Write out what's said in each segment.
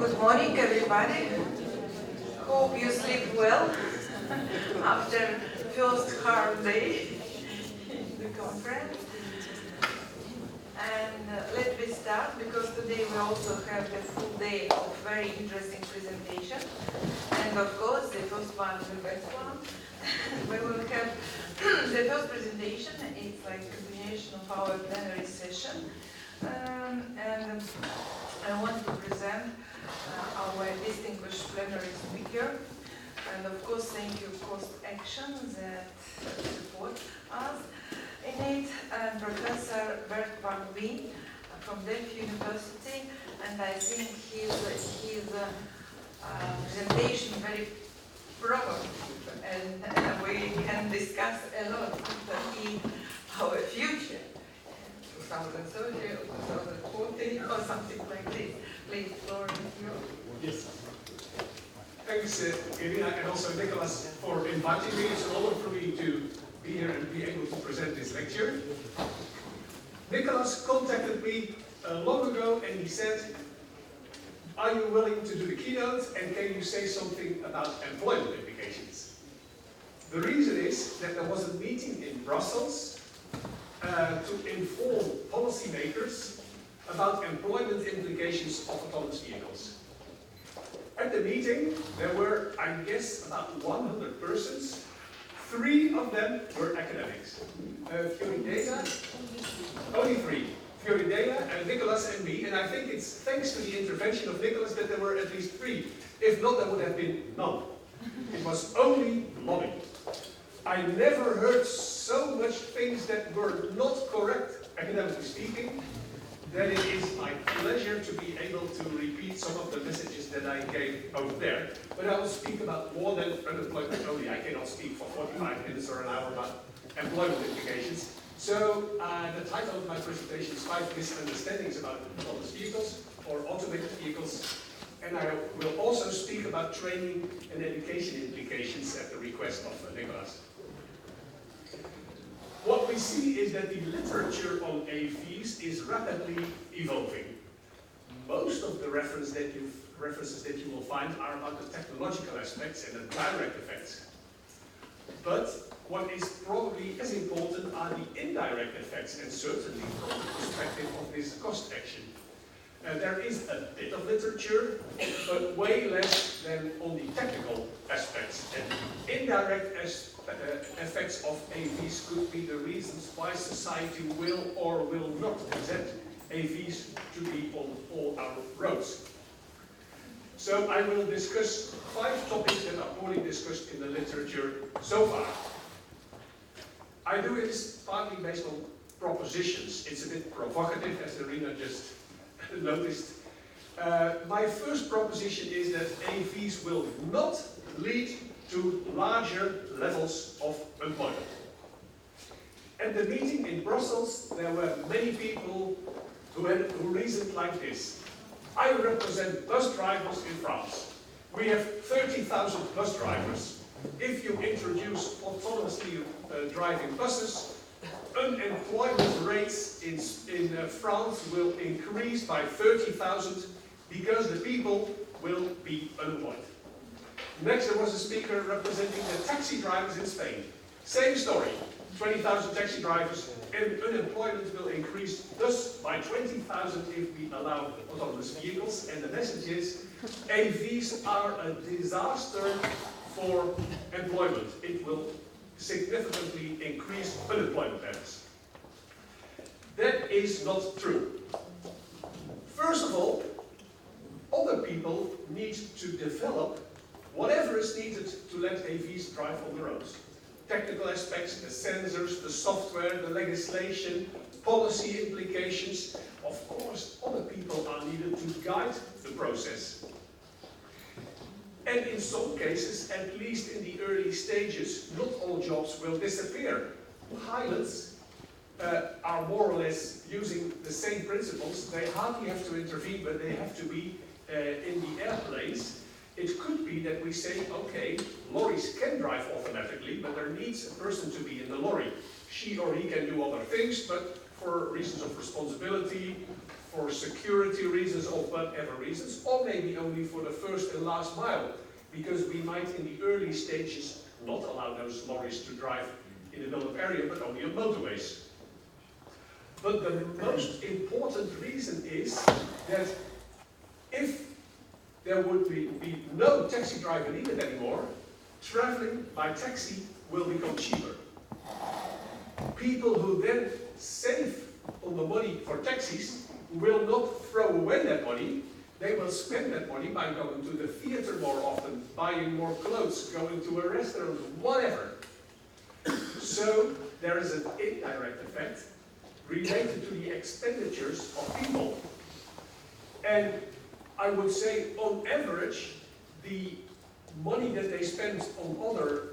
Good morning, everybody. Hope you sleep well after first hard day in the conference. And let me start, because today we also have the full day of very interesting presentation. And of course, the first one, the best one. We will have the first presentation. It's like a continuation of our plenary session. And I want to present our distinguished plenary speaker. And of course, thank you, Cost Action, that support us in it. And Professor Bert van Veen from Delft University. And I think his presentation very proper. And we can discuss a lot in our future. 2030 or 2040 or something like this. Please, floor is yours. Yes. Thanks, Irina, and also Nicholas, for inviting me. It's an honor for me to be here and be able to present this lecture. Nicholas contacted me long ago and he said, are you willing to do the keynote and can you say something about employment implications? The reason is that there was a meeting in Brussels to inform policymakers about employment implications of autonomous vehicles. At the meeting, there were, I guess, about 100 persons. 3 of them were academics. Fioridela, only 3. Fioridela and Nicholas and me, and I think it's thanks to the intervention of Nicholas that there were at least 3. If not, there would have been none. It was only lobbying. I never heard so much things that were not correct, academically speaking, then it is my pleasure to be able to repeat some of the messages that I gave over there. But I will speak about more than unemployment only. I cannot speak for 45 minutes or an hour about employment implications. So the title of my presentation is 5 Misunderstandings about autonomous vehicles or automated vehicles. And I will also speak about training and education implications at the request of Nicolas. What we see is that the literature on AVs is rapidly evolving. Most of the references that you will find are about the technological aspects and the direct effects. But what is probably as important are the indirect effects, and certainly from the perspective of this cost action. There is a bit of literature, but way less than on the technical aspects. And indirect effects of AVs could be the reasons why society will or will not exempt AVs to be on all our roads. So I will discuss 5 topics that are poorly discussed in the literature so far. I do this partly based on propositions. It's a bit provocative, as Irina just noticed. My first proposition is that AVs will not lead to larger levels of employment. At the meeting in Brussels, there were many people who reasoned like this. I represent bus drivers in France. We have 30,000 bus drivers. If you introduce autonomously driving buses, unemployment rates in France will increase by 30,000 because the people will be unemployed. Next, there was a speaker representing the taxi drivers in Spain. Same story, 20,000 taxi drivers, and unemployment will increase thus by 20,000 if we allow autonomous vehicles. And the message is, AVs are a disaster for employment. It will significantly increase unemployment levels. That is not true. First of all, other people need to develop whatever is needed to let AVs drive on the roads. Technical aspects, the sensors, the software, the legislation, policy implications. Of course, other people are needed to guide the process. And in some cases, at least in the early stages, not all jobs will disappear. Pilots are more or less using the same principles. They hardly have to intervene, but they have to be in the airplanes. It could be that we say, okay, lorries can drive automatically, but there needs a person to be in the lorry. She or he can do other things, but for reasons of responsibility, for security reasons, or whatever reasons, or maybe only for the first and last mile, because we might in the early stages not allow those lorries to drive in the developed area, but only on motorways. But the most important reason is that if there would be no taxi driver needed anymore, traveling by taxi will become cheaper. People who then save on the money for taxis will not throw away that money. They will spend that money by going to the theater more often, buying more clothes, going to a restaurant, whatever. So there is an indirect effect related to the expenditures of people. And I would say, on average, the money that they spend on other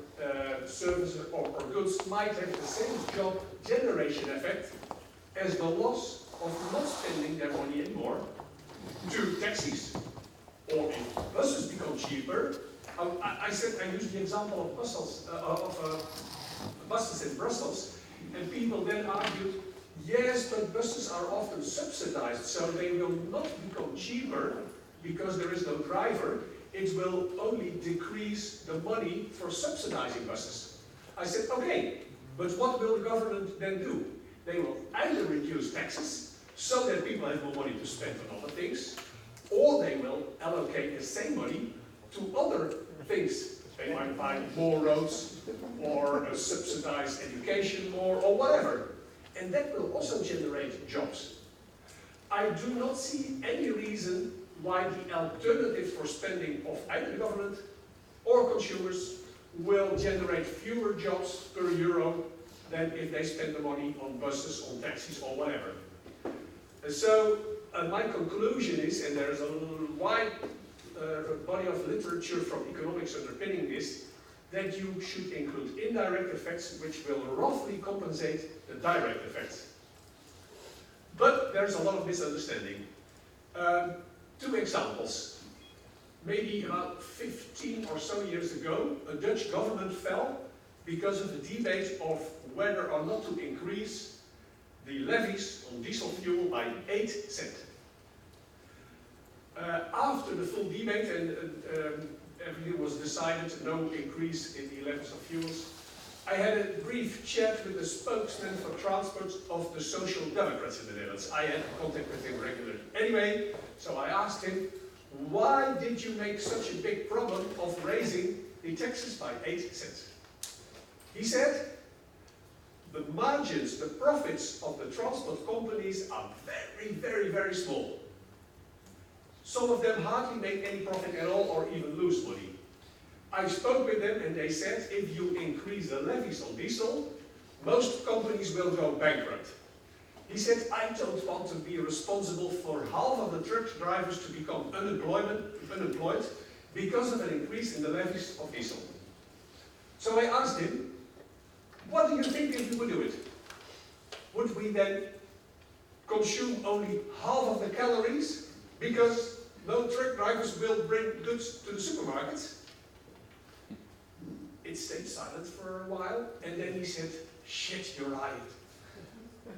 services or goods might have the same job generation effect as the loss of not spending their money anymore to taxis. Or if buses become cheaper, I used the example of buses in Brussels, and people then argued, yes, but buses are often subsidized, so they will not become cheaper because there is no driver. It will only decrease the money for subsidizing buses. I said, okay, but what will the government then do? They will either reduce taxes so that people have more money to spend on other things, or they will allocate the same money to other things. They might buy more roads, or subsidize education more, or whatever. And that will also generate jobs. I do not see any reason why the alternatives for spending of either the government or consumers will generate fewer jobs per euro than if they spend the money on buses, on taxis, or whatever. And so my conclusion is, and there's a wide body of literature from economics underpinning this, that you should include indirect effects which will roughly compensate the direct effects. But there's a lot of misunderstanding. 2 examples. Maybe about 15 or so years ago, a Dutch government fell because of the debate of whether or not to increase the levies on diesel fuel by 8 cents. After the full debate and everything was decided, no increase in the levies of fuels, I had a brief chat with the spokesman for transport of the Social Democrats in the Netherlands. I had contact with him regularly. Anyway, so I asked him, why did you make such a big problem of raising the taxes by 8 cents? He said, the margins, the profits of the transport companies are very, very, very small. Some of them hardly make any profit at all or even lose money. I spoke with them and they said, if you increase the levies on diesel, most companies will go bankrupt. He said, I don't want to be responsible for half of the truck drivers to become unemployed because of an increase in the levies of diesel. So I asked him, what do you think if we would do it? Would we then consume only half of the calories because no truck drivers will bring goods to the supermarkets? It stayed silent for a while, and then he said, shit, you're right.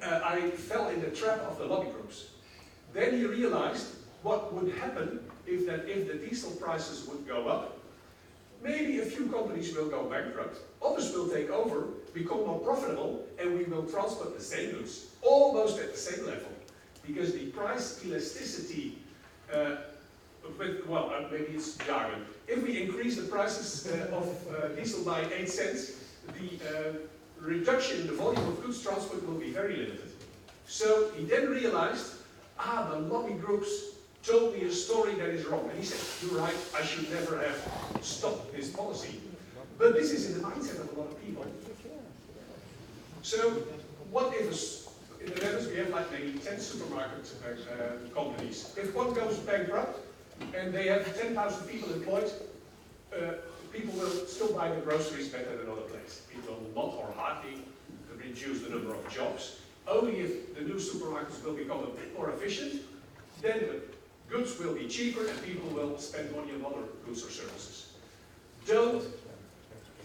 I fell in the trap of the lobby groups. Then he realized what would happen if the diesel prices would go up. Maybe a few companies will go bankrupt, others will take over, become more profitable, and we will transport the same goods, almost at the same level. Because the price elasticity, maybe it's jargon. If we increase the prices of diesel by 8 cents, the reduction in the volume of goods transport will be very limited. So he then realized, the lobby groups told me a story that is wrong. And he said, you're right, I should never have stopped this policy. But this is in the mindset of a lot of people. So what if, in the Netherlands we have like maybe 10 supermarket companies. If one goes bankrupt and they have 10,000 people employed, people will still buy the groceries better than other places. It will not or hardly reduce the number of jobs. Only if the new supermarkets will become a bit more efficient, then the goods will be cheaper and people will spend money on other goods or services. Don't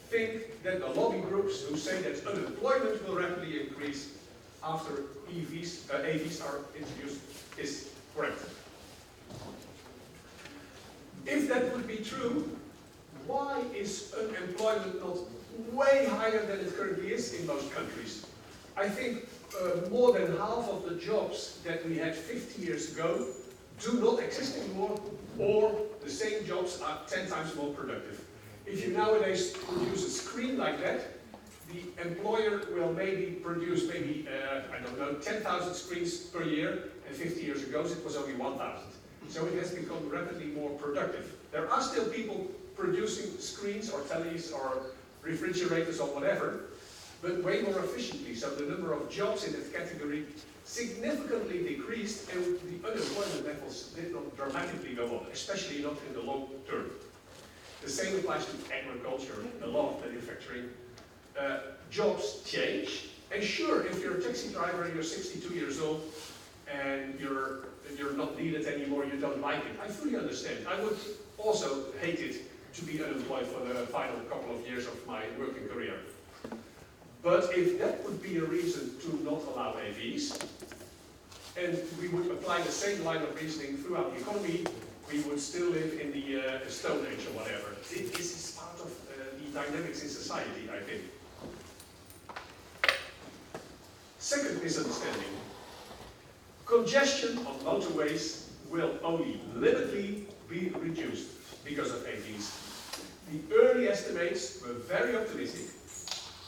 think that the lobby groups who say that unemployment will rapidly increase after AVs are introduced is correct. If that would be true, why is unemployment not way higher than it currently is in most countries? I think more than half of the jobs that we had 50 years ago do not exist anymore, or the same jobs are 10 times more productive. If you nowadays produce a screen like that, the employer will maybe produce 10,000 screens per year, and 50 years ago it was only 1,000. So it has become rapidly more productive. There are still people producing screens or tellies or refrigerators or whatever, but way more efficiently. So the number of jobs in that category significantly decreased, and the unemployment levels did not dramatically go up, especially not in the long term. The same applies to agriculture, a lot of manufacturing. Jobs change, and sure, if you're a taxi driver and you're 62 years old and you're not needed anymore, you don't like it, I fully understand. I would also hate it to be unemployed for the final couple of years of my working career. But if that would be a reason to not allow AVs, and we would apply the same line of reasoning throughout the economy, we would still live in the Stone Age or whatever. This is part of the dynamics in society, I think. Second misunderstanding. Congestion on motorways will only limitedly be reduced because of AVs. The early estimates were very optimistic.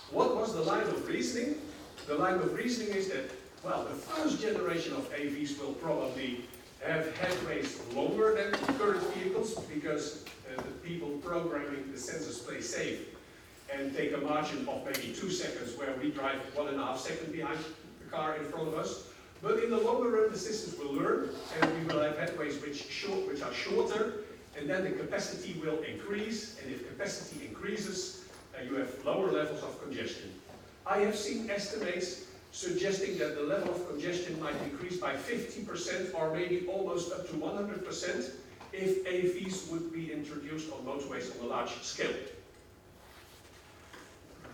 What was the line of reasoning? The line of reasoning is that, well, the first generation of AVs will probably have headways longer than current vehicles because the people programming the sensors play safe and take a margin of maybe 2 seconds where we drive 1.5 seconds behind the car in front of us. But in the longer run, the systems will learn, and we will have headways which are shorter, and then the capacity will increase, and if capacity increases, you have lower levels of congestion. I have seen estimates suggesting that the level of congestion might increase by 50% or maybe almost up to 100% if AVs would be introduced on motorways on a large scale.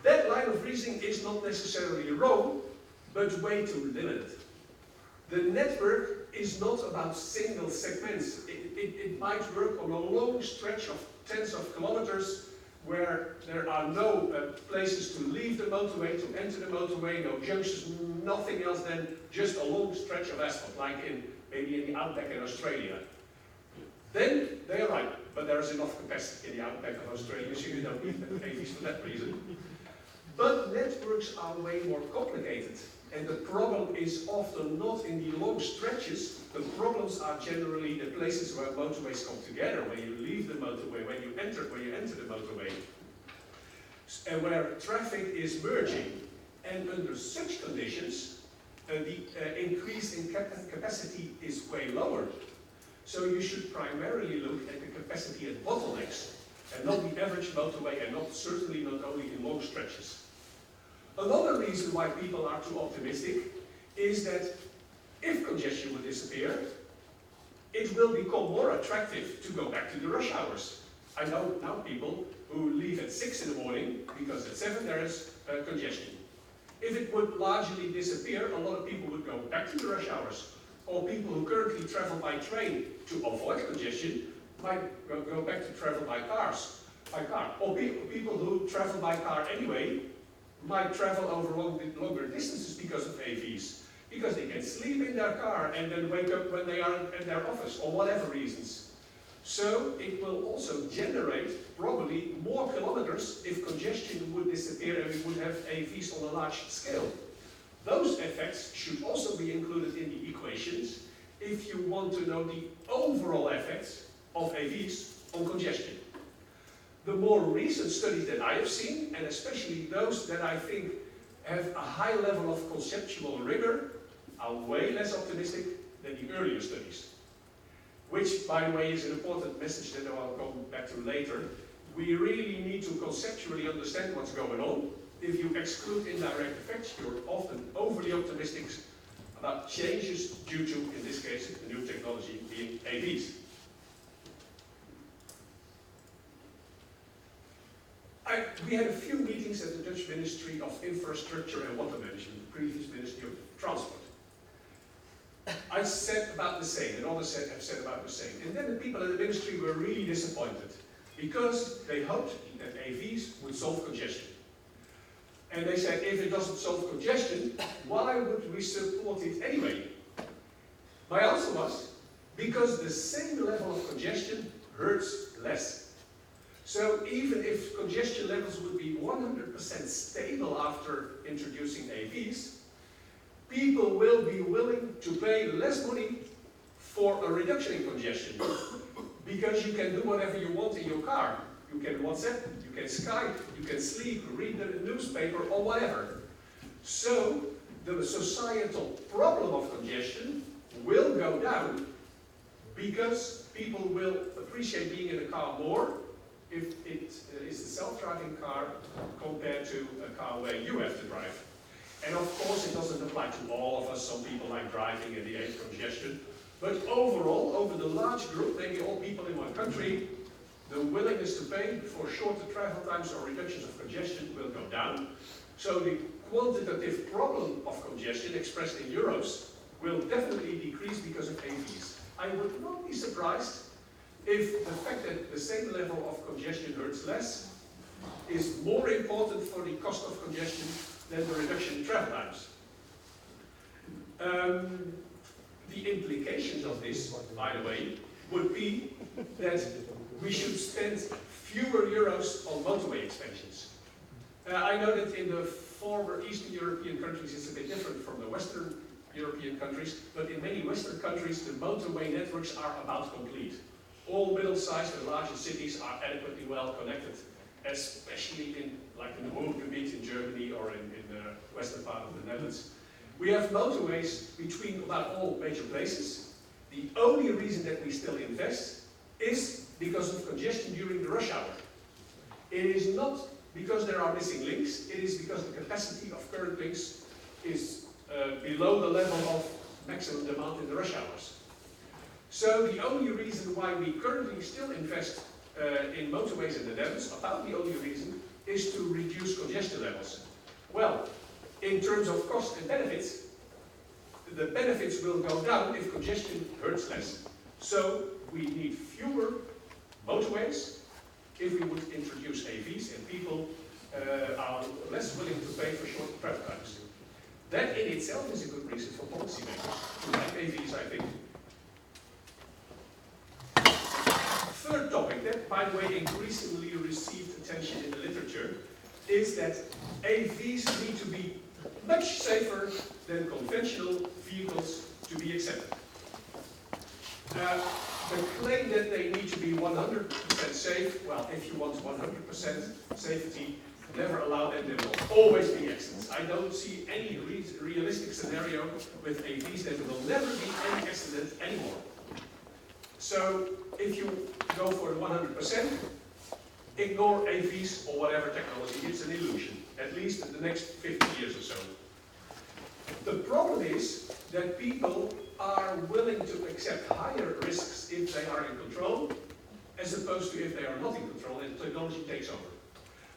That line of reasoning is not necessarily wrong, but way too limited. The network is not about single segments. It might work on a long stretch of tens of kilometers where there are no places to leave the motorway, to enter the motorway, no junctions, nothing else than just a long stretch of asphalt, like maybe in the outback in Australia. Then they are right, but there is enough capacity in the outback of Australia, so you don't need AVs for that reason. But networks are way more complicated. And the problem is often not in the long stretches. The problems are generally the places where motorways come together, when you leave the motorway, when you enter the motorway, and where traffic is merging. And under such conditions, the increase in capacity is way lower. So you should primarily look at the capacity at bottlenecks, and not the average motorway, and certainly not only in long stretches. Another reason why people are too optimistic is that if congestion will disappear, it will become more attractive to go back to the rush hours. I know now people who leave at 6 in the morning because at 7 there is congestion. If it would largely disappear, a lot of people would go back to the rush hours. Or people who currently travel by train to avoid congestion might go back to travel by car. Or people who travel by car anyway might travel over longer distances because of AVs. Because they can sleep in their car and then wake up when they are at their office, or whatever reasons. So it will also generate probably more kilometers if congestion would disappear and we would have AVs on a large scale. Those effects should also be included in the equations if you want to know the overall effects of AVs on congestion. The more recent studies that I have seen, and especially those that I think have a high level of conceptual rigor, are way less optimistic than the earlier studies. Which, by the way, is an important message that I'll come back to later. We really need to conceptually understand what's going on. If you exclude indirect effects, you're often overly optimistic about changes due to, in this case, the new technology being AVs. We had a few meetings at the Dutch Ministry of Infrastructure and Water Management, the previous Ministry of Transport. I said about the same, and others have said about the same. And then the people at the ministry were really disappointed, because they hoped that AVs would solve congestion. And they said, if it doesn't solve congestion, why would we support it anyway? My answer was, because the same level of congestion hurts less. So even if congestion levels would be 100% stable after introducing AVs, people will be willing to pay less money for a reduction in congestion. Because you can do whatever you want in your car. You can WhatsApp, you can Skype, you can sleep, read the newspaper, or whatever. So the societal problem of congestion will go down because people will appreciate being in a car more if it is a self-driving car compared to a car where you have to drive. And of course it doesn't apply to all of us. Some people like driving and they hate congestion. But overall, over the large group, maybe all people in one country, the willingness to pay for shorter travel times or reductions of congestion will go down. So the quantitative problem of congestion expressed in euros will definitely decrease because of AVs. I would not be surprised if the fact that the same level of congestion hurts less is more important for the cost of congestion than the reduction in travel times. The implications of this, by the way, would be that we should spend fewer euros on motorway expansions. I know that in the former Eastern European countries it's a bit different from the Western European countries, but in many Western countries the motorway networks are about complete. All middle-sized and larger cities are adequately well connected. especially in the Ruhrgebiet in Germany or in the western part of the Netherlands. We have motorways between about all major places. The only reason that we still invest is because of congestion during the rush hour. It is not because there are missing links, it is because the capacity of current links is below the level of maximum demand in the rush hours. So the only reason why we currently still invest in motorways in the Netherlands, about the only reason, is to reduce congestion levels. Well, in terms of cost and benefits, the benefits will go down if congestion hurts less. So we need fewer motorways if we would introduce AVs, and people are less willing to pay for short travel times. That in itself is a good reason for policymakers to like AVs, I think. Third topic that, by the way, increasingly received attention in the literature is that AVs need to be much safer than conventional vehicles to be accepted. The claim that they need to be 100% safe, well, if you want 100% safety, never allow them, there will always be accidents. I don't see any realistic scenario with AVs that there will never be any accident anymore. So, if you go for 100%, ignore AVs or whatever technology, it's an illusion, at least in the next 50 years or so. The problem is that people are willing to accept higher risks if they are in control, as opposed to if they are not in control and technology takes over.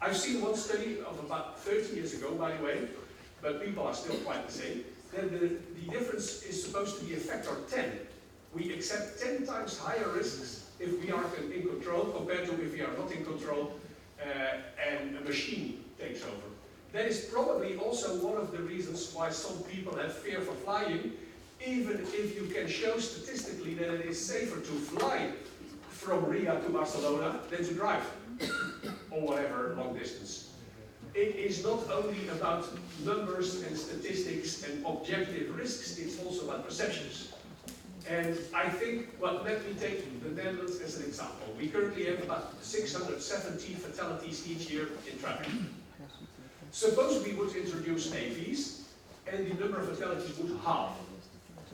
I've seen one study of about 30 years ago, by the way, but people are still quite the same, that the difference is supposed to be a factor 10. We accept 10 times higher risks if we are in control compared to if we are not in control and a machine takes over. That is probably also one of the reasons why some people have fear for flying, even if you can show statistically that it is safer to fly from Riga to Barcelona than to drive, or whatever long distance. It is not only about numbers and statistics and objective risks, it's also about perceptions. And I think, well, let me take the Netherlands as an example. We currently have about 670 fatalities each year in traffic. Suppose we would introduce AVs and the number of fatalities would halve.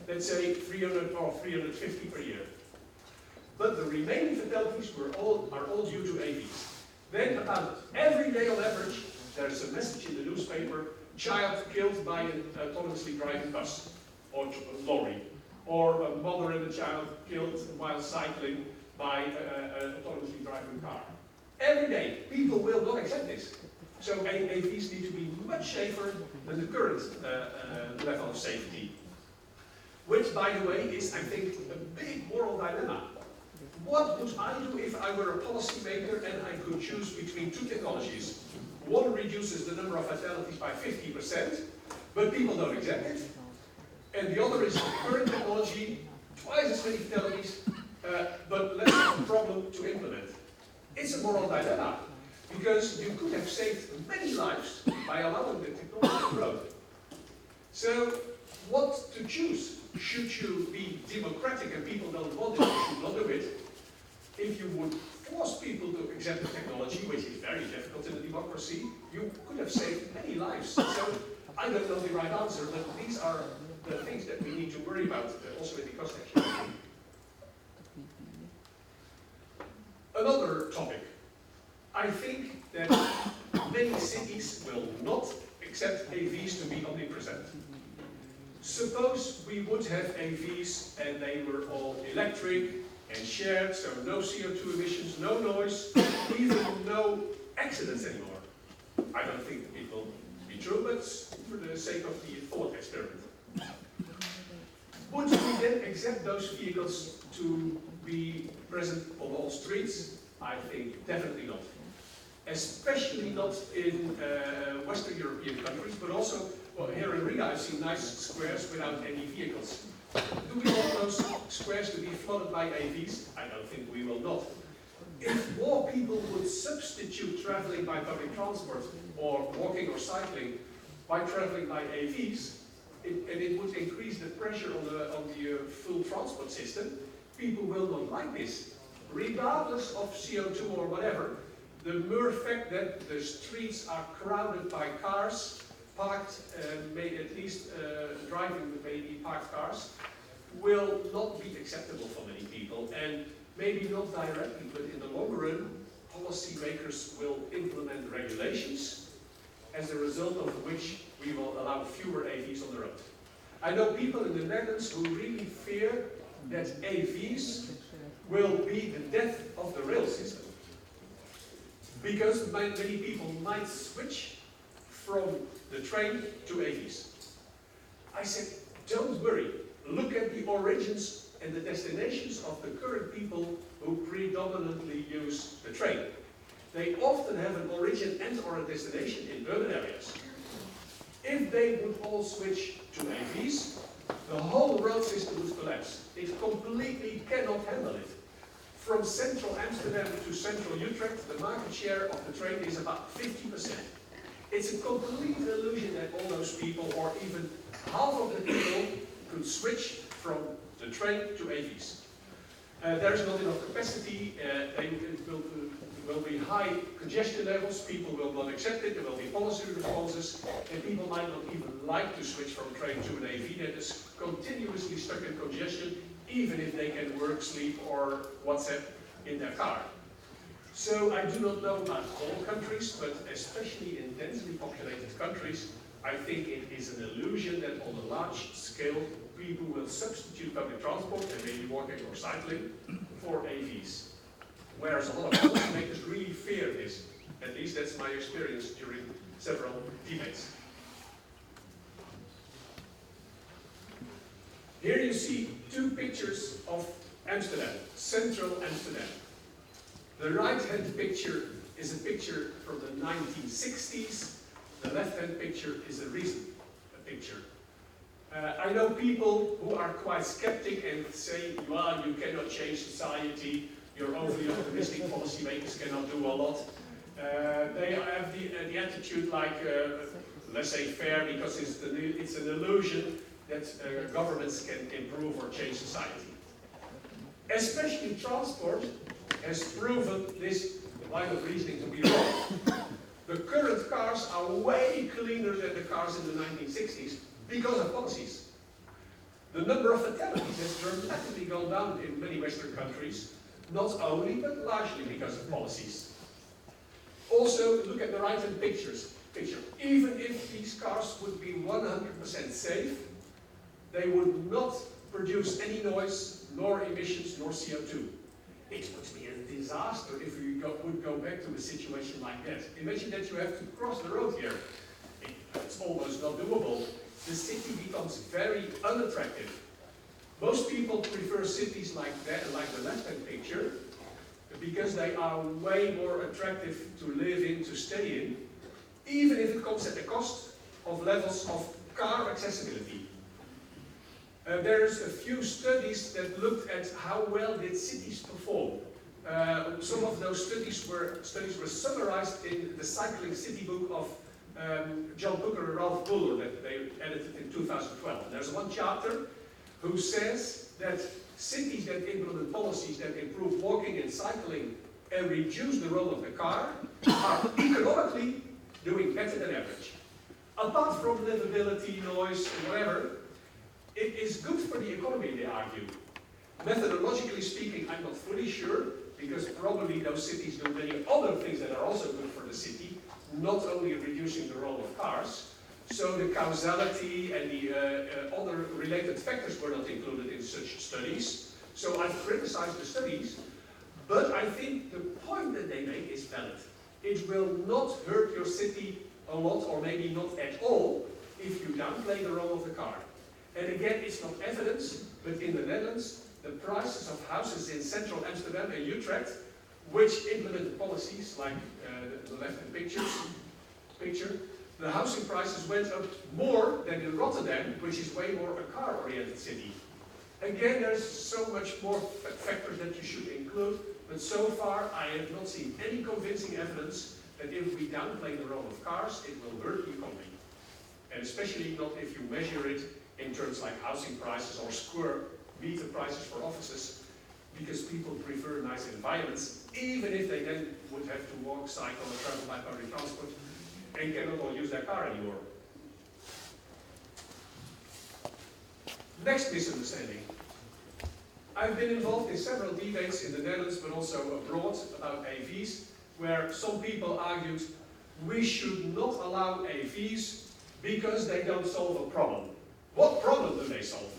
Let's say 300 or 350 per year. But the remaining fatalities are all due to AVs. Then about every day on average, there's a message in the newspaper, child killed by an autonomously driving bus or lorry, or a mother and a child killed while cycling by an autonomously driving car. Every day, people will not accept this. So AVs need to be much safer than the current level of safety. Which, by the way, is, I think, a big moral dilemma. What would I do if I were a policymaker and I could choose between two technologies? One reduces the number of fatalities by 50%, but people don't accept it. And the other is current technology, twice as many fatalities, but less of a problem to implement. It's a moral dilemma, because you could have saved many lives by allowing the technology to grow. So, what to choose? Should you be democratic and people don't want it, you should not do it. If you would force people to accept the technology, which is very difficult in a democracy, you could have saved many lives. So, I don't know the right answer, but these are the things that we need to worry about, also in the cost action. Another topic. I think that many cities will not accept AVs to be omnipresent. Suppose we would have AVs and they were all electric and shared, so no CO2 emissions, no noise, even no accidents anymore. I don't think it will be true, but for the sake of the thought experiment. Would we then accept those vehicles to be present on all streets? I think definitely not. Especially not in Western European countries, but also, well, here in Riga I've seen nice squares without any vehicles. Do we want those squares to be flooded by AVs? I don't think we will not. If more people would substitute traveling by public transport or walking or cycling by traveling by AVs, and it would increase the pressure on the full transport system, people will not like this. Regardless of CO2 or whatever, the mere fact that the streets are crowded by cars, parked, at least driving maybe parked cars, will not be acceptable for many people, and maybe not directly, but in the long run, policymakers will implement regulations, as a result of which we will allow fewer AVs on the road. I know people in the Netherlands who really fear that AVs will be the death of the rail system, because many people might switch from the train to AVs. I said, don't worry, look at the origins and the destinations of the current people who predominantly use the train. They often have an origin and or a destination in urban areas. If they would all switch to AVs, the whole road system would collapse. It completely cannot handle it. From central Amsterdam to central Utrecht, the market share of the train is about 50%. It's a complete illusion that all those people, or even half of the people, could switch from the train to AVs. There is not enough capacity, it will be high congestion levels, people will not accept it, there will be policy responses, and people might not even like to switch from a train to an AV that is continuously stuck in congestion, even if they can work, sleep, or WhatsApp in their car. So I do not know about all countries, but especially in densely populated countries, I think it is an illusion that on a large scale, people will substitute public transport and maybe walking or cycling for AVs. Whereas a lot of policymakers really fear this. At least that's my experience during several debates. Here you see two pictures of Amsterdam, central Amsterdam. The right-hand picture is a picture from the 1960s. The left-hand picture is a recent picture. I know people who are quite skeptic and say, well, you cannot change society, you're overly optimistic, policymakers cannot do a lot. They have the attitude like, let's say fair, because it's an illusion that governments can improve or change society. Especially transport has proven this line of reasoning to be wrong. The current cars are way cleaner than the cars in the 1960s because of policies. The number of fatalities has dramatically gone down in many Western countries, not only, but largely because of policies. Also, look at the right-hand picture. Even if these cars would be 100% safe, they would not produce any noise, nor emissions, nor CO2. It would be a disaster if we would go back to a situation like that. Imagine that you have to cross the road here. It's almost not doable. The city becomes very unattractive. Most people prefer cities like that, like the left-hand picture, because they are way more attractive to live in, to stay in, even if it comes at the cost of levels of car accessibility. There's a few studies that looked at how well did cities perform. Some of those studies were summarized in the Cycling City book of John Booker and Ralph Buller that they edited in 2012. And there's one chapter who says that cities that implement policies that improve walking and cycling and reduce the role of the car are economically doing better than average. Apart from livability, noise, and whatever, it is good for the economy, they argue. Methodologically speaking, I'm not fully sure, because probably those cities do many other things that are also good for the city, not only reducing the role of cars. So the causality and the other related factors were not included in such studies. So I've criticized the studies, but I think the point that they make is valid. It will not hurt your city a lot, or maybe not at all, if you downplay the role of the car. And again, it's not evidence, but in the Netherlands, the prices of houses in central Amsterdam and Utrecht, which implemented policies like the left-hand picture, the housing prices went up more than in Rotterdam, which is way more a car-oriented city. Again, there's so much more factors that you should include, but so far I have not seen any convincing evidence that if we downplay the role of cars, it will hurt the economy. And especially not if you measure it in terms like housing prices or square meter prices for offices. because people prefer nice environments, even if they then would have to walk, cycle, or travel by public transport, and cannot all use their car anymore. Next misunderstanding. I've been involved in several debates in the Netherlands, but also abroad, about AVs, where some people argued we should not allow AVs because they don't solve a problem. What problem do they solve?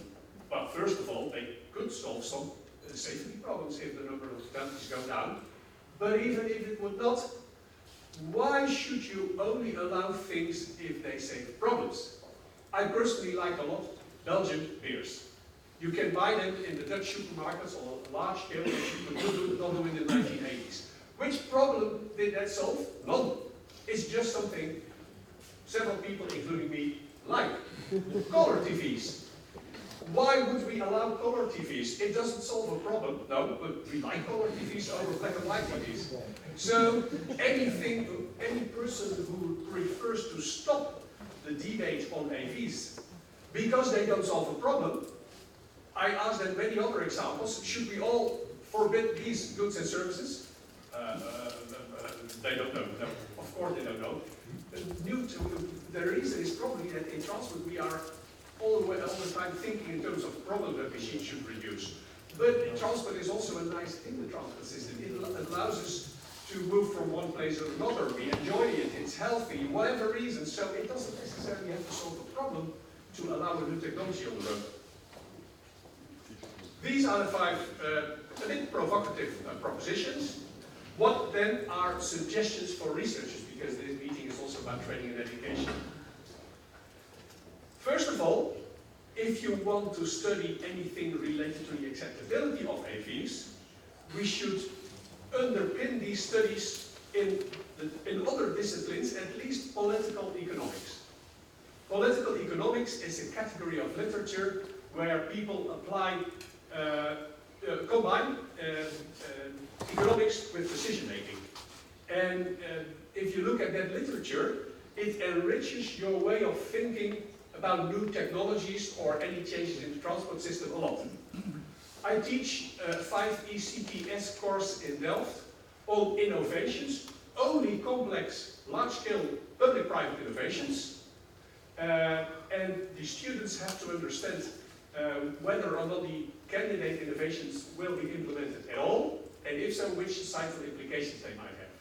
Well, first of all, they could solve some safety problems if the number of donkeys go down. But even if it would not, why should you only allow things if they save problems? I personally like a lot Belgian beers. You can buy them in the Dutch supermarkets on a large scale, which you could not do in the 1980s. Which problem did that solve? None. It's just something several people, including me, like. Color TVs. Why would we allow color TVs? It doesn't solve a problem, no, but we like color TVs over black and white TVs. So any person who prefers to stop the debate on AVs because they don't solve a problem, I asked them many other examples. Should we all forbid these goods and services? They don't know. No, of course they don't know. The reason is probably that in transport we are all the time thinking in terms of problems that machines should reduce. But transport is also a nice thing, the transport system. It allows us to move from one place to another. We enjoy it, it's healthy, whatever reason. So it doesn't necessarily have to solve a problem to allow a new technology on the road. These are the 5 a bit provocative propositions. What then are suggestions for researchers? Because this meeting is also about training and education. First of all, if you want to study anything related to the acceptability of AVs, we should underpin these studies in other disciplines, at least political economics. Political economics is a category of literature where people combine economics with decision making. And if you look at that literature, it enriches your way of thinking about new technologies or any changes in the transport system a lot. I teach a 5E CPS course in Delft on innovations, only complex, large-scale public-private innovations. And the students have to understand whether or not the candidate innovations will be implemented at all, and if so, which societal implications they might have.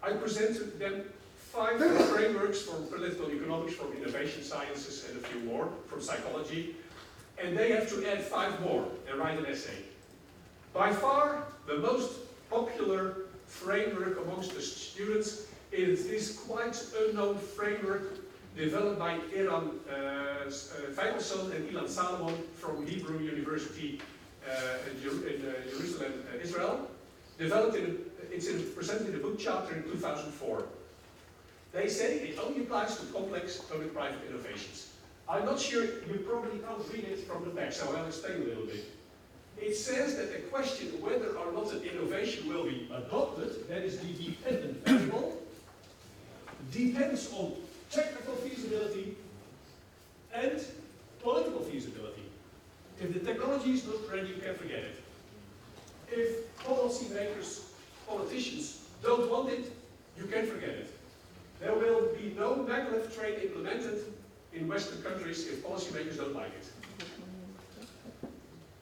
I present to them 5 frameworks from political economics, from innovation sciences, and a few more from psychology, and they have to add 5 more and write an essay. By far, the most popular framework amongst the students is this quite unknown framework developed by Eran Feigelsson and Ilan Salomon from Hebrew University in Jerusalem, Israel. It's presented in a book chapter in 2004. They say it only applies to complex public-private innovations. I'm not sure, you probably can't read it from the back, so I'll explain a little bit. It says that the question whether or not an innovation will be adopted, that is the dependent variable, depends on technical feasibility and political feasibility. If the technology is not ready, you can forget it. If policymakers, politicians don't want it, you can forget it. There will be no maglev train implemented in Western countries if policymakers don't like it.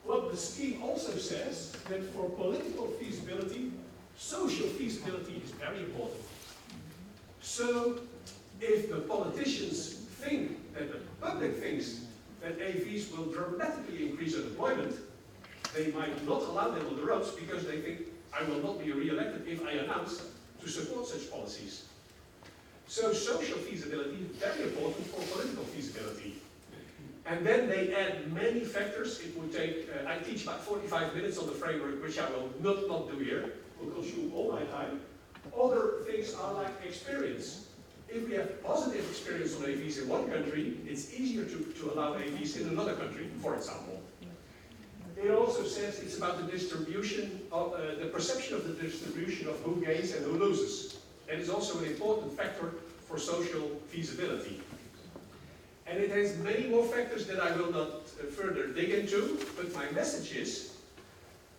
What the scheme also says that for political feasibility, social feasibility is very important. So, if the politicians think that the public thinks that AVs will dramatically increase unemployment, they might not allow them on the roads because they think I will not be re-elected if I announce to support such policies. So social feasibility is very important for political feasibility. And then they add many factors. It would take, I teach about 45 minutes on the framework, which I will not do here. It will consume all my time. Other things are like experience. If we have positive experience on AVs in one country, it's easier to allow AVs in another country, for example. It also says it's about the distribution of, the perception of the distribution of who gains and who loses. That is also an important factor for social feasibility. And it has many more factors that I will not further dig into, but my message is,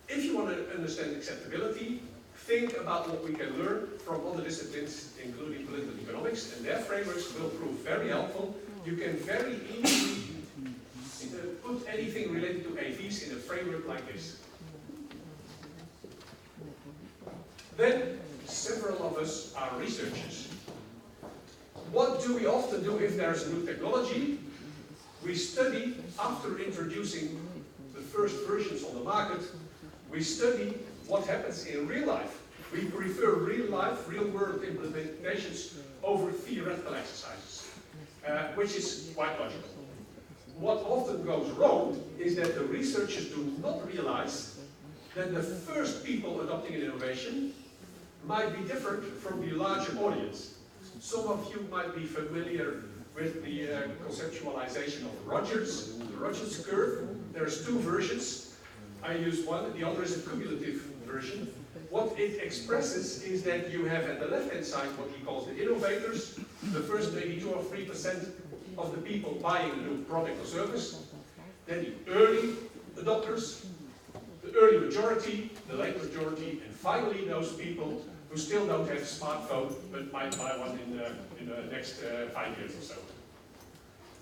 If you want to understand acceptability, think about what we can learn from other disciplines, including political economics, and their frameworks will prove very helpful. You can very easily put anything related to AVs in a framework like this. Then, several of us are researchers. What do we often do if there's a new technology? We study, after introducing the first versions on the market, we study what happens in real life. We prefer real life, real world implementations over theoretical exercises, which is quite logical. What often goes wrong is that the researchers do not realize that the first people adopting an innovation might be different from the larger audience. Some of you might be familiar with the conceptualization of the Rogers curve. There's two versions. I use one, the other is a cumulative version. What it expresses is that you have at the left-hand side what he calls the innovators, the first maybe 2 or 3% of the people buying a new product or service, then the early adopters, the early majority, the late majority, and finally those people who still don't have a smartphone but might buy one in the next 5 years or so.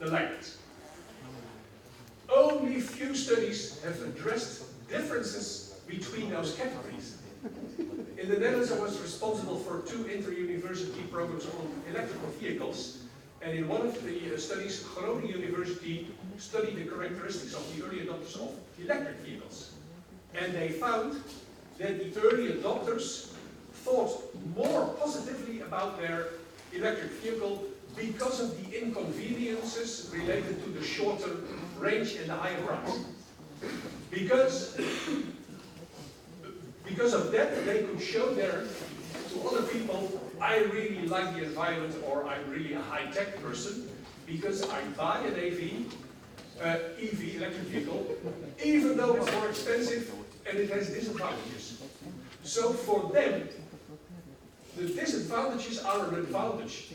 The laggards. Only few studies have addressed differences between those categories. In the Netherlands, I was responsible for 2 inter-university programs on electrical vehicles, and in one of the studies, Groningen University studied the characteristics of the early adopters of electric vehicles. And they found that the early adopters thought more positively about their electric vehicle because of the inconveniences related to the shorter range and the higher price. Because of that, they could show to other people, I really like the environment, or I'm really a high-tech person, because I buy an EV, electric vehicle, even though it's more expensive and it has disadvantages. So for them, the disadvantages are an advantage.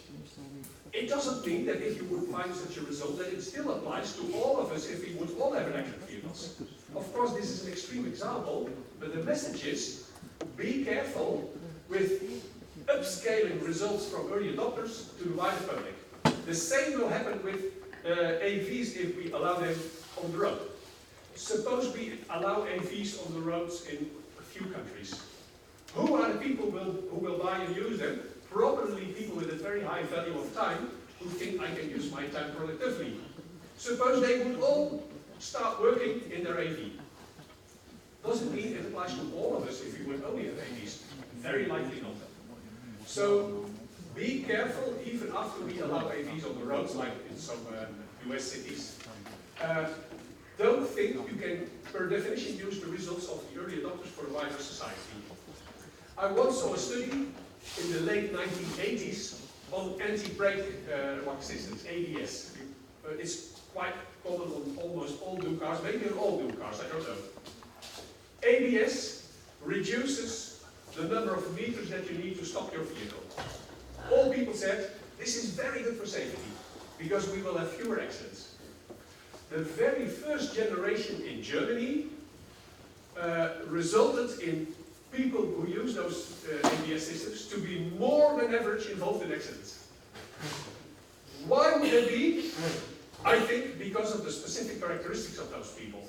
It doesn't mean that if you would find such a result, that it still applies to all of us if we would all have electric vehicles. Of course, this is an extreme example, but the message is, be careful with upscaling results from early adopters to the wider public. The same will happen with AVs if we allow them on the road. Suppose we allow AVs on the roads in a few countries. Who are the people who will buy and use them? Probably people with a very high value of time who think I can use my time productively. Suppose they would all start working in their AV. Doesn't mean it applies to all of us if we would only have AVs. Very likely not. So be careful even after we allow AVs on the roads, like in some US cities. Don't think you can, per definition, use the results of the early adopters for the wider society. I once saw a study in the late 1980s on anti-brake lock systems, ABS. It's quite common on almost all new cars, maybe on all new cars, I don't know. ABS reduces the number of meters that you need to stop your vehicle. All people said, this is very good for safety, because we will have fewer accidents. The very first generation in Germany resulted in people who use those ABS systems to be more than average involved in accidents. Why would that be? I think because of the specific characteristics of those people.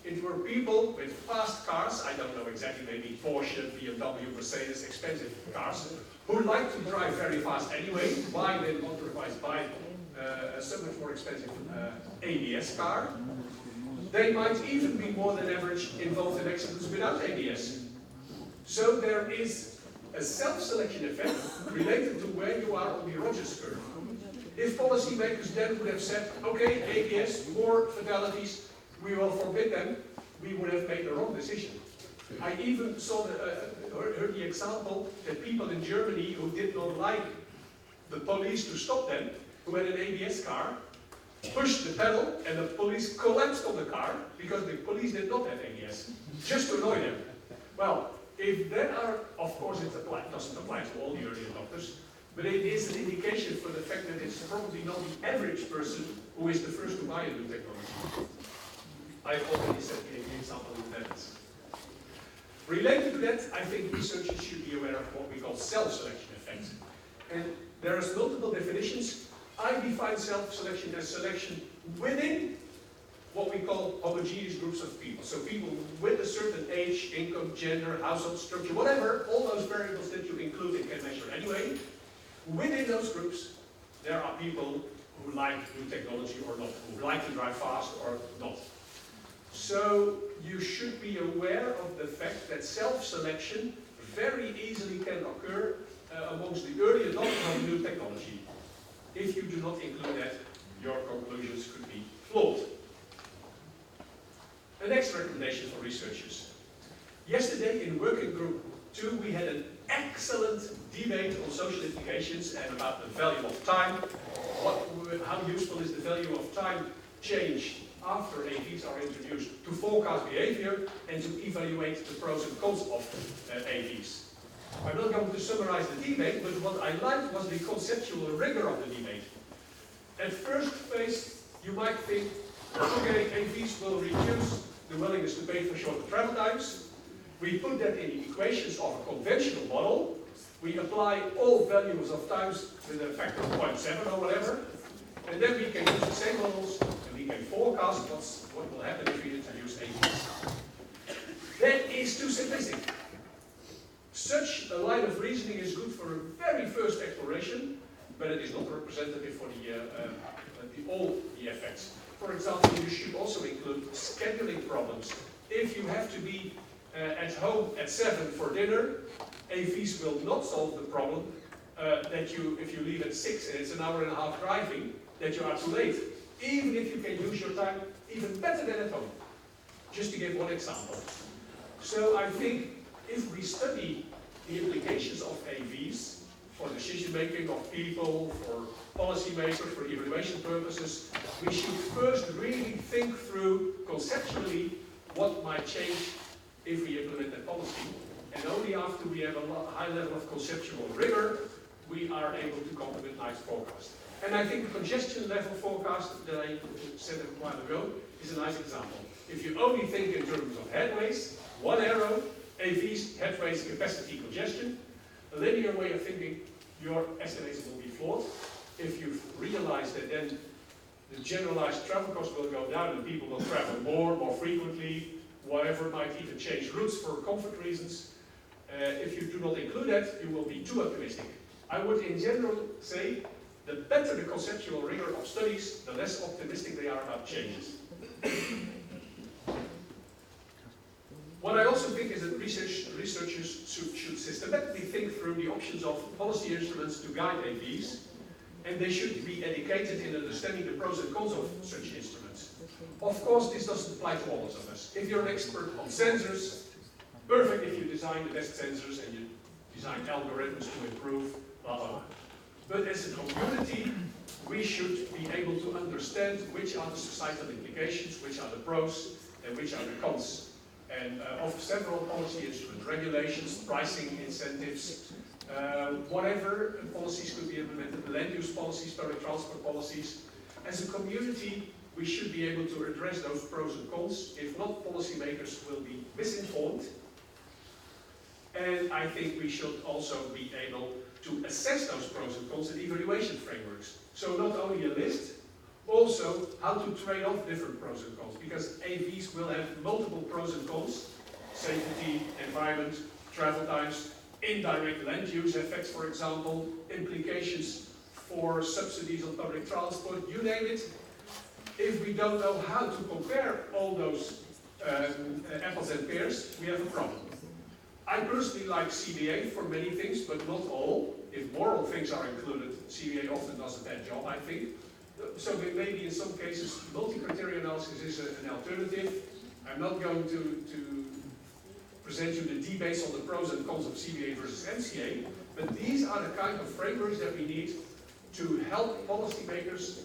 It were people with fast cars, I don't know exactly, maybe Porsche, BMW, Mercedes, expensive cars, who like to drive very fast anyway. Why then otherwise buy a so much more expensive ABS car? They might even be more than average involved in accidents without ABS. So there is a self-selection effect related to where you are on the Rogers curve. If policymakers then would have said, okay, ABS, more fatalities, we will forbid them, we would have made the wrong decision. I even saw heard the example that people in Germany who did not like the police to stop them, who had an ABS car, pushed the pedal and the police collapsed on the car because the police did not have ABS, just to annoy them. Well, if that are, of course it doesn't apply to all the early adopters, but it is an indication for the fact that it's probably not the average person who is the first to buy a new technology. I've already said the example in that. Related to that, I think researchers should be aware of what we call self-selection effects. And there are multiple definitions. I define self-selection as selection within what we call homogeneous groups of people. So people with a certain age, income, gender, household structure, whatever, all those variables that you include and can measure anyway. Within those groups, there are people who like new technology or not, who like to drive fast or not. So you should be aware of the fact that self-selection very easily can occur amongst the early adopters of new technology. If you do not include that, your conclusions could be flawed. The next recommendation for researchers. Yesterday in Working Group 2 we had an excellent debate on social implications and about the value of time. How useful is the value of time change after AVs are introduced to forecast behavior and to evaluate the pros and cons of AVs. I'm not going to summarize the debate, but what I liked was the conceptual rigor of the debate. At first phase, you might think, okay, AVs will reduce the willingness to pay for shorter travel times. We put that in the equations of a conventional model. We apply all values of times with a factor of 0.7 or whatever. And then we can use the same models and we can forecast what will happen if we introduce AVs. That is too simplistic. Such a line of reasoning is good for a very first exploration, but it is not representative for all the effects. For example, you should also include scheduling problems. If you have to be at home at 7 for dinner, AVs will not solve the problem that if you leave at 6 and it's an hour and a half driving, that you are too late. Even if you can use your time even better than at home. Just to give one example. So I think if we study the implications of AVs for decision making of people, for policymakers, for evaluation purposes, we should first really think through conceptually what might change if we implement that policy. And only after we have a high level of conceptual rigor, we are able to come with nice forecasts. And I think the congestion level forecast that I said a while ago is a nice example. If you only think in terms of headways, one arrow, AVs, headways, capacity, congestion, a linear way of thinking, your estimates will be flawed. If you realize that then the generalized travel cost will go down and people will travel more frequently, whatever, might even change routes for comfort reasons. If you do not include that, you will be too optimistic. I would in general say the better the conceptual rigor of studies, the less optimistic they are about changes. What I also think is that researchers should systematically think through the options of policy instruments to guide AVs, and they should be educated in understanding the pros and cons of such instruments. Of course, this doesn't apply to all of us. If you're an expert on sensors, perfect if you design the best sensors and you design algorithms to improve, blah, blah, blah. But as a community, we should be able to understand which are the societal implications, which are the pros, and which are the cons. And of several policy instruments, regulations, pricing incentives, whatever policies could be implemented, land use policies, public transport policies. As a community, we should be able to address those pros and cons. If not, policymakers will be misinformed. And I think we should also be able to assess those pros and cons in evaluation frameworks. So not only a list, also how to trade off different pros and cons, because AVs will have multiple pros and cons: safety, environment, travel times, indirect land use effects, for example, implications for subsidies on public transport, you name it. If we don't know how to compare all those apples and pears, we have a problem. I personally like CBA for many things, but not all. If moral things are included, CBA often does a bad job, I think. So maybe in some cases, multi-criteria analysis is an alternative. I'm not going to present you the debates on the pros and cons of CBA versus MCA, but these are the kind of frameworks that we need to help policymakers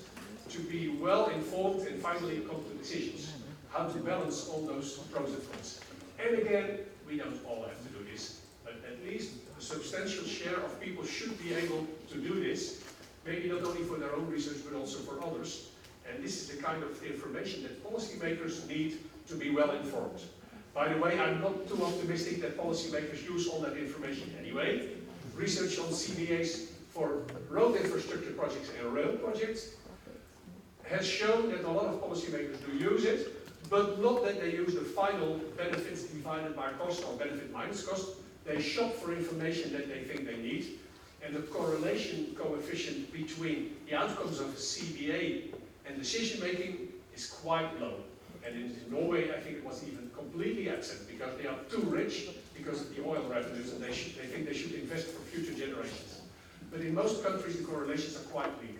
to be well informed and finally come to decisions. How to balance all those pros and cons. And again, we don't all have to do this, but at least a substantial share of people should be able to do this, maybe not only for their own research, but also for others. And this is the kind of information that policymakers need to be well informed. By the way, I'm not too optimistic that policymakers use all that information anyway. Research on CBAs for road infrastructure projects and rail projects has shown that a lot of policymakers do use it, but not that they use the final benefits divided by cost or benefit minus cost. They shop for information that they think they need, and the correlation coefficient between the outcomes of a CBA and decision making is quite low. And in Norway, I think it was even completely absent because they are too rich because of the oil revenues, and they think they should invest for future generations. But in most countries, the correlations are quite weak.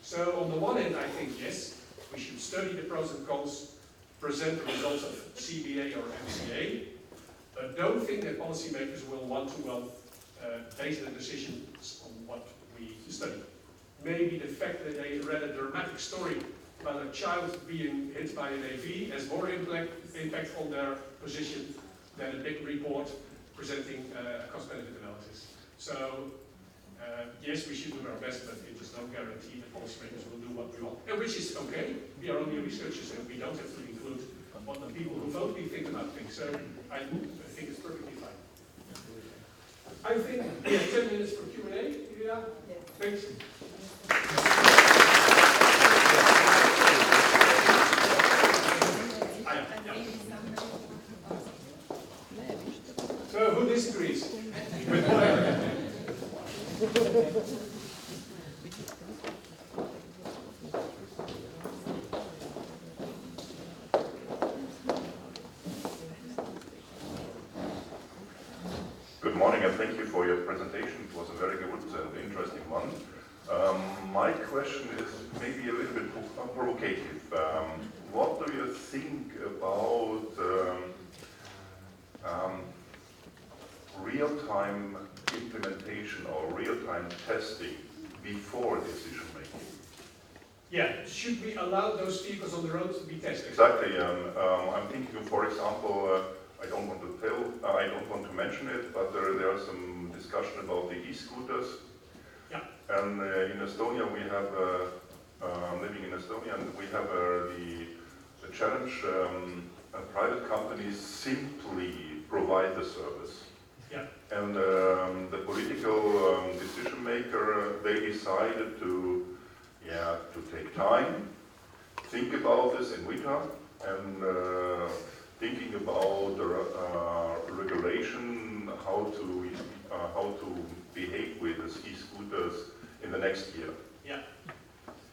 So on the one hand, I think yes, we should study the pros and cons, present the results of CBA or MCA, but don't think that policymakers will one-to-one base their decisions on what we study. Maybe the fact that they read a dramatic story about a child being hit by an AV has more impact on their position than a big report presenting a cost-benefit analysis. So yes, we should do our best, but it is no guarantee that policymakers will do what we want, and which is okay. We are only researchers, and we don't have to include what the people who vote think about things. So I think it's perfectly fine. I think we have 10 minutes for Q&A. Yeah, thanks. So who disagrees with whatever? Good morning, and thank you for your presentation. It was a very good and interesting one. My question is maybe a little bit provocative. What do you think about real-time implementation or real-time testing before decision making? Yeah, should we allow those vehicles on the road to be tested? Exactly. I'm thinking of, for example, I don't want to mention it, but there are some discussion about the e-scooters. Yeah. And in Estonia, we have living in Estonia, and we have the challenge. Private companies simply provide the service. Yeah. And the political decision maker, they decided to take time, think about this in winter, and thinking about the regulation, how to behave with the e-scooters in the next year. Yeah.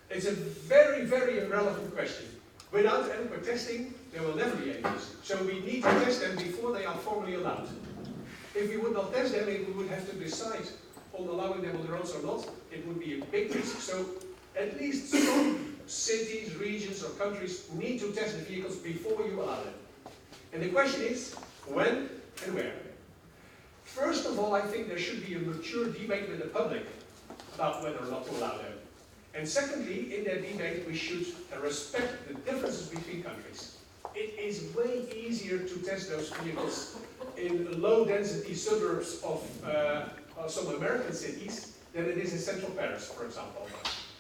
It's a very, very irrelevant question. Without adequate testing, there will never be any use. So we need to test them before they are formally allowed. If we would not test them, if we would have to decide on allowing them on the roads or not, it would be a big risk. So at least some cities, regions or countries need to test the vehicles before you allow them. And the question is, when and where? First of all, I think there should be a mature debate with the public about whether or not to allow them. And secondly, in that debate, we should respect the differences between countries. It is way easier to test those vehicles in low-density suburbs of some American cities than it is in central Paris, for example.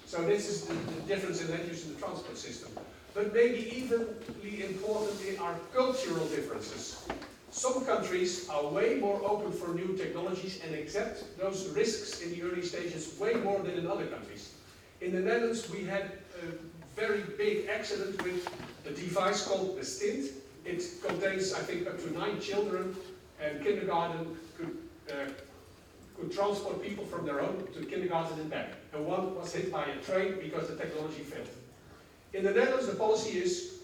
So this is the difference in land use in the transport system. But maybe evenly importantly are cultural differences. Some countries are way more open for new technologies and accept those risks in the early stages way more than in other countries. In the Netherlands, we had a very big accident with a device called the stint. It contains, I think, up to 9 children, and kindergarten could transport people from their home to kindergarten and back. And one was hit by a train because the technology failed. In the Netherlands, the policy is,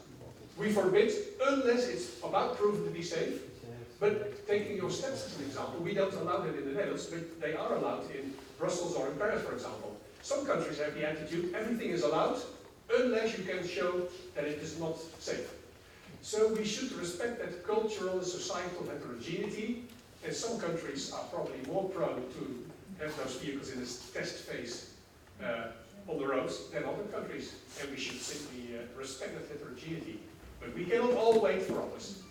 we forbid, unless it's about proven to be safe. But taking your steps as an example, we don't allow them in the Netherlands, but they are allowed in Brussels or in Paris, for example. Some countries have the attitude, everything is allowed, unless you can show that it is not safe. So we should respect that cultural and societal heterogeneity, and some countries are probably more prone to have those vehicles in this test phase on the roads than other countries, and we should simply respect that heterogeneity. But we cannot all wait for others.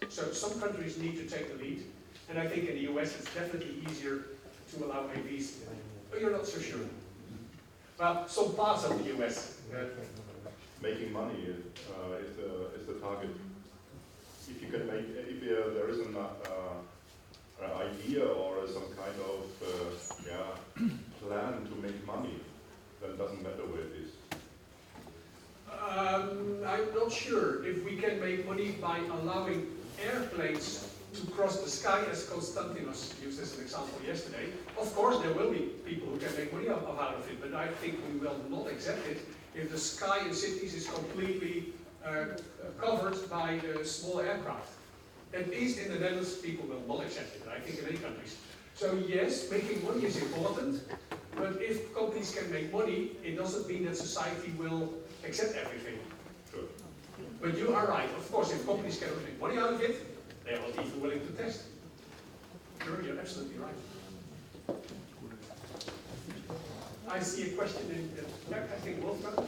So some countries need to take the lead, and I think in the US it's definitely easier to allow AVs, but you're not so sure. Well, some parts of the US. Making money is the target. if you can make, if there is an idea or some kind of plan to make money, then it doesn't matter where it is. I'm not sure if we can make money by allowing airplanes to cross the sky, as Konstantinos used as an example yesterday. Of course, there will be people who can make money out of it, but I think we will not accept it if the sky in cities is completely covered by small aircraft. At least in the Netherlands, people will not accept it, I think in many countries. So yes, making money is important, but if companies can make money, it doesn't mean that society will accept everything. Sure. But you are right, of course, if companies cannot make money out of it, they are not even willing to test. Sure, you're absolutely right. I see a question in the back, I think Wolfgang.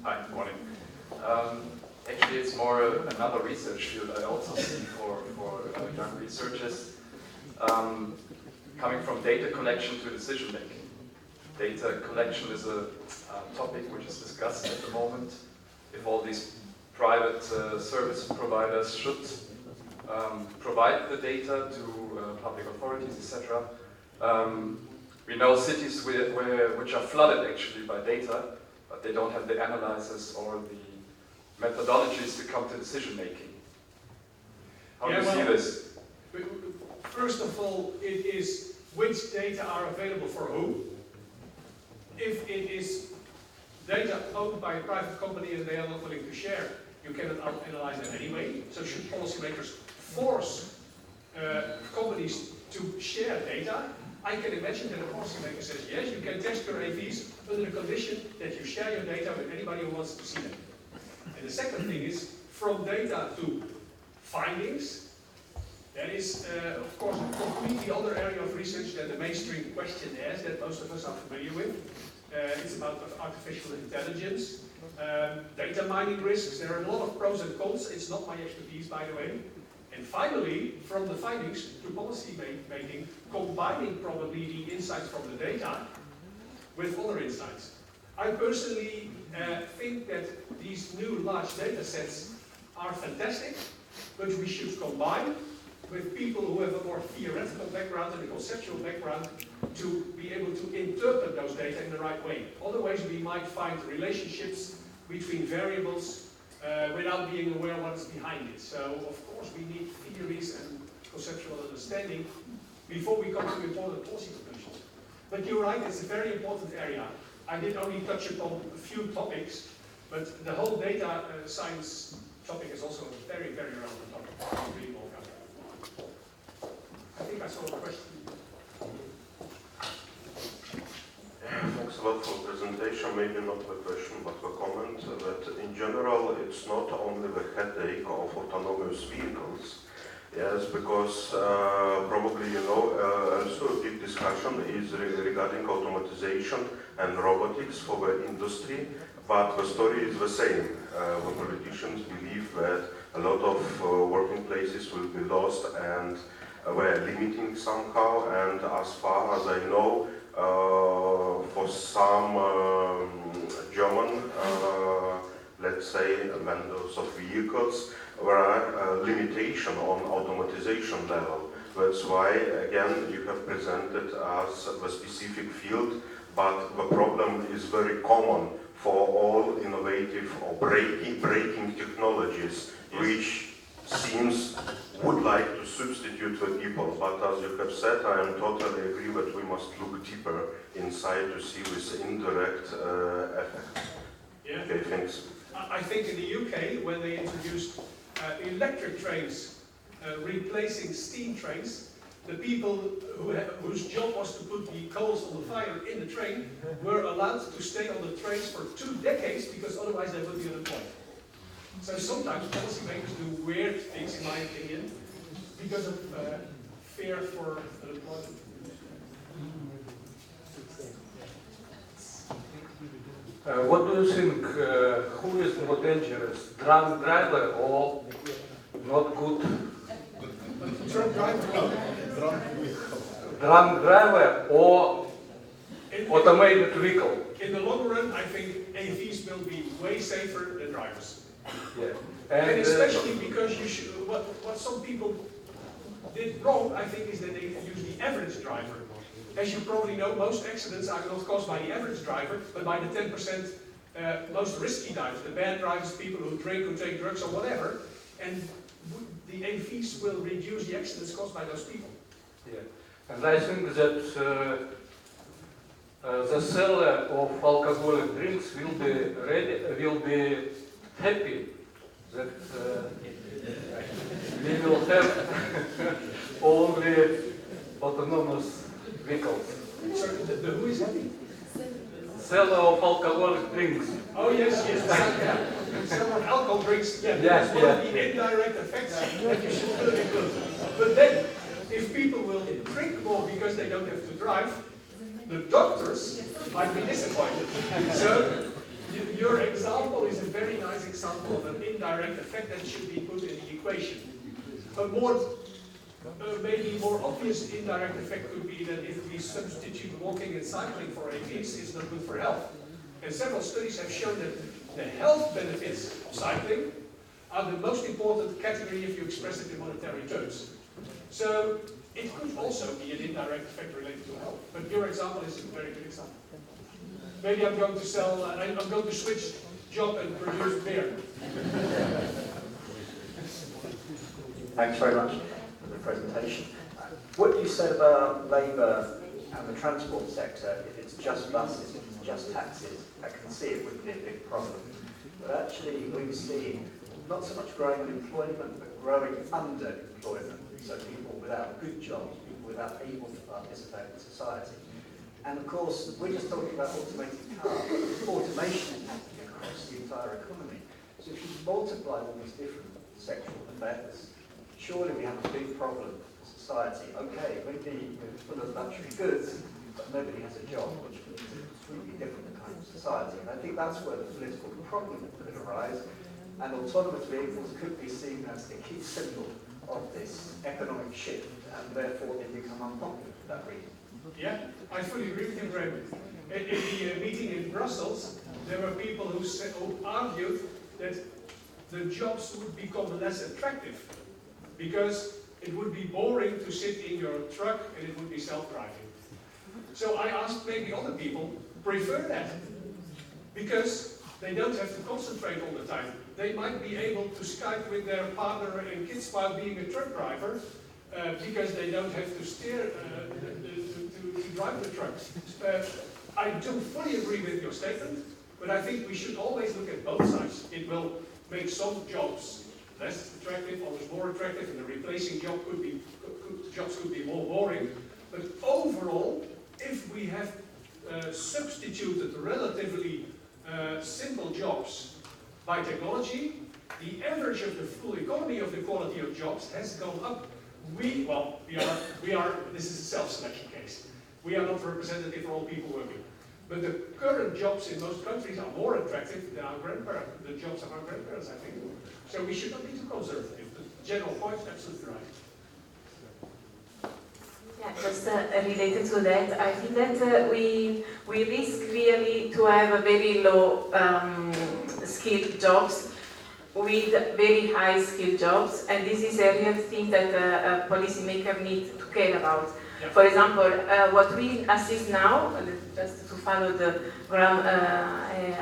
Hi, good morning. Actually, it's more another research field I also see for young researchers. Coming from data collection to decision making. Data collection is a topic which is discussed at the moment. If all these private service providers should provide the data to public authorities, etc. We know cities which are flooded actually by data, but they don't have the analysis or the methodologies to come to decision making. How do you see this? First of all, it is which data are available for whom. If it is data owned by a private company and they are not willing to share, you cannot analyze them anyway. So should policymakers force companies to share data? I can imagine that a policymaker says, yes, you can test your AVs under the condition that you share your data with anybody who wants to see them. And the second thing is, from data to findings. That is, of course, a completely other area of research than the mainstream questionnaires that most of us are familiar with. It's about artificial intelligence, data mining risks. There are a lot of pros and cons. It's not my expertise, by the way. And finally, from the findings to policy making, combining probably the insights from the data with other insights. I personally think that these new large data sets are fantastic, but we should combine with people who have a more theoretical background and a conceptual background to be able to interpret those data in the right way. Otherwise, we might find relationships between variables without being aware of what's behind it. So, of course, we need theories and conceptual understanding before we come to important policy conclusions. But you're right, it's a very important area. I did only touch upon a few topics, but the whole data science topic is also a very, very relevant topic. Really well covered. I think I saw a question. Thanks a lot for the presentation. Maybe not the question, but a comment that in general it's not only the headache of autonomous vehicles. Yes, because probably you know also a big discussion is regarding automatization and robotics for the industry, but the story is the same. The politicians believe that a lot of working places will be lost and we're limiting somehow, and as far as I know, for some German, let's say, vendors of vehicles, there are limitation on automatization level. That's why, again, you have presented as a specific field, but the problem is very common for all innovative or breaking technologies, which seems would like to substitute the people, but as you have said, I am totally agree that we must look deeper inside to see this indirect effect. Yeah. Okay, thanks. I think in the UK, when they introduced electric trains replacing steam trains, the people whose job was to put the coals on the fire in the train were allowed to stay on the trains for 2 decades because otherwise they would be unemployed. So sometimes policymakers do weird things, in my opinion, because of fear for unemployment. What do you think, who is more dangerous, drunk driver or not good Truck driver? No. Drunk driver or automated vehicle? In the long run, I think AVs will be way safer than drivers. Yeah. And especially because you should, what some people did wrong, I think, is that they use the average driver. As you probably know, most accidents are not caused by the average driver, but by the 10% most risky drivers, the bad drivers, people who drink, who take drugs or whatever. And the AVs will reduce the accidents caused by those people. Yeah. And I think that the seller of alcoholic drinks will be happy that we will have only autonomous vehicles. So who is happy? Seller of alcoholic drinks. Oh yes, yes, yeah. Seller of alcohol drinks, yeah. Yes, That's one of the indirect effects that you should really include. But then, if people will drink more because they don't have to drive, the doctors might be disappointed. So, your example is a very nice example of an indirect effect that should be put in the equation. A maybe more obvious indirect effect could be that if we substitute walking and cycling for AVs, it's not good for health. And several studies have shown that the health benefits of cycling are the most important category if you express it in monetary terms. So it could also be an indirect effect related to health. But your example is a very good example. Maybe I'm going to sell, I'm going to switch job and produce beer. Thanks very much for the presentation. What you said about labour and the transport sector, if it's just buses, if it's just taxis, I can see it would be a big problem. But actually we've seen not so much growing unemployment, but growing underemployment. So people without good jobs, people without able to participate in society. And of course, we're just talking about automated cars. Automation is happening across the entire economy. So if you multiply all these different sexual effects, surely we have a big problem for society. Okay, maybe we're full of luxury goods, but nobody has a job, which means a completely different kind of society. And I think that's where the political problem could arise. And autonomous vehicles could be seen as the key symbol of this economic shift, and therefore they become unpopular for that reason. Yeah, I fully agree with you, Raymond. In the meeting in Brussels, there were people who argued that the jobs would become less attractive because it would be boring to sit in your truck and it would be self-driving. So I asked maybe other people prefer that because they don't have to concentrate all the time. They might be able to Skype with their partner and kids while being a truck driver because they don't have to steer to drive the truck. I do fully agree with your statement, but I think we should always look at both sides. It will make some jobs less attractive, others more attractive, and the replacing jobs could be more boring. But overall, if we have substituted relatively simple jobs by technology, the average of the full economy of the quality of jobs has gone up. We are, this is a self-selection case. We are not representative for all people working. But the current jobs in most countries are more attractive than our grandparents, the jobs of our grandparents, I think. So we should not be too conservative. The general point is absolutely right. Yeah, just related to that, I think that we risk really to have a very low skilled jobs with very high skilled jobs, and this is a real thing that a policymaker needs to care about. Yep. For example, what we assist now, just to follow the ground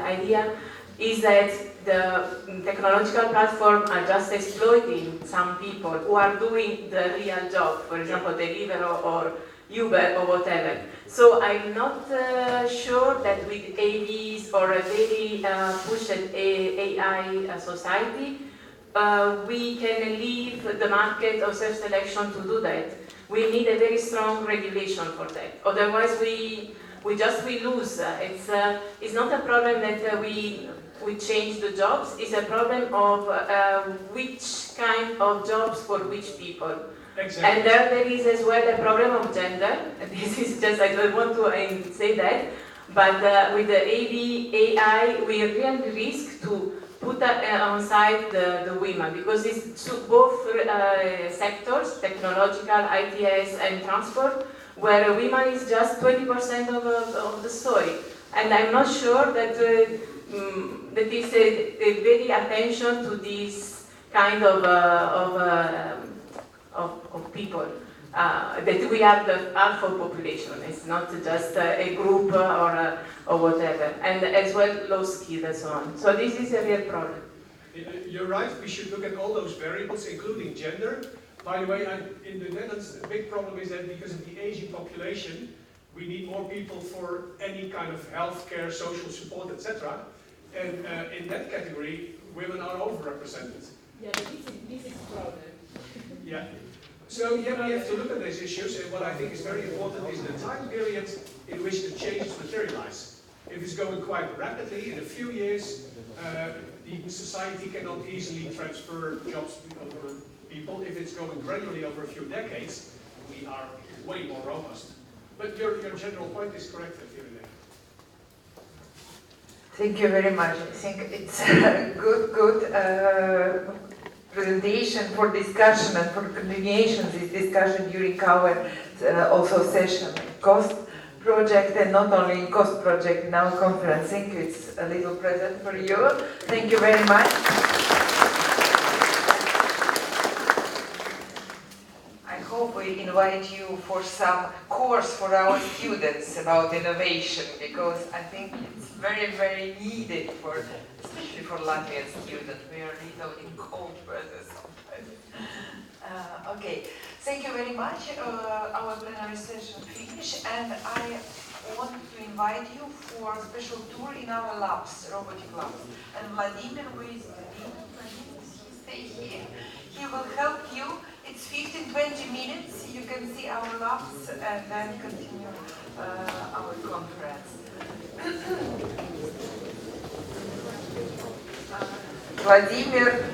idea, is that the technological platforms are just exploiting some people who are doing the real job, for example, Deliveroo or Uber or whatever. So I'm not sure that with AVs or a very pushed AI society, we can leave the market of self-selection to do that. We need a very strong regulation for that. Otherwise, we lose. It's not a problem that we change the jobs. It's a problem of which kind of jobs for which people. Exactly. And there is as well a problem of gender. This is just, I don't want to say that, but with the AV, AI, we really risk to put on side the women, because it's both sectors, technological, ITS and transport, where women is just 20% of the story. And I'm not sure that that is a very attention to this kind of people. That we are the half of population. It's not just a group or whatever, and as well low skilled and so on. So this is a real problem. You're right, we should look at all those variables, including gender. By the way, in the Netherlands, the big problem is that because of the aging population, we need more people for any kind of healthcare, social support, etc. And in that category, women are overrepresented. Yeah, this is a problem. Yeah. So yeah, we have to look at these issues, and what I think is very important is the time period in which the changes materialize. If it's going quite rapidly, in a few years, the society cannot easily transfer jobs over people. If it's going gradually over a few decades, we are way more robust. But your general point is correct, Irene. Thank you very much. I think it's a good presentation for discussion and for continuation this discussion during our also session cost project, and not only in cost project in our conference. I think it's a little present for you. Thank you very much. I hope we invite you for some course for our students about innovation, because I think it's very, very needed for, especially for Latvian students. We are a little in cold weather sometimes. Okay, thank you very much. Our plenary session finished, and I want to invite you for a special tour in our labs, robotic labs. And Vladimir, who is stay here. He will help you. It's 15-20 minutes. You can see our labs and then continue our conference. Vladimir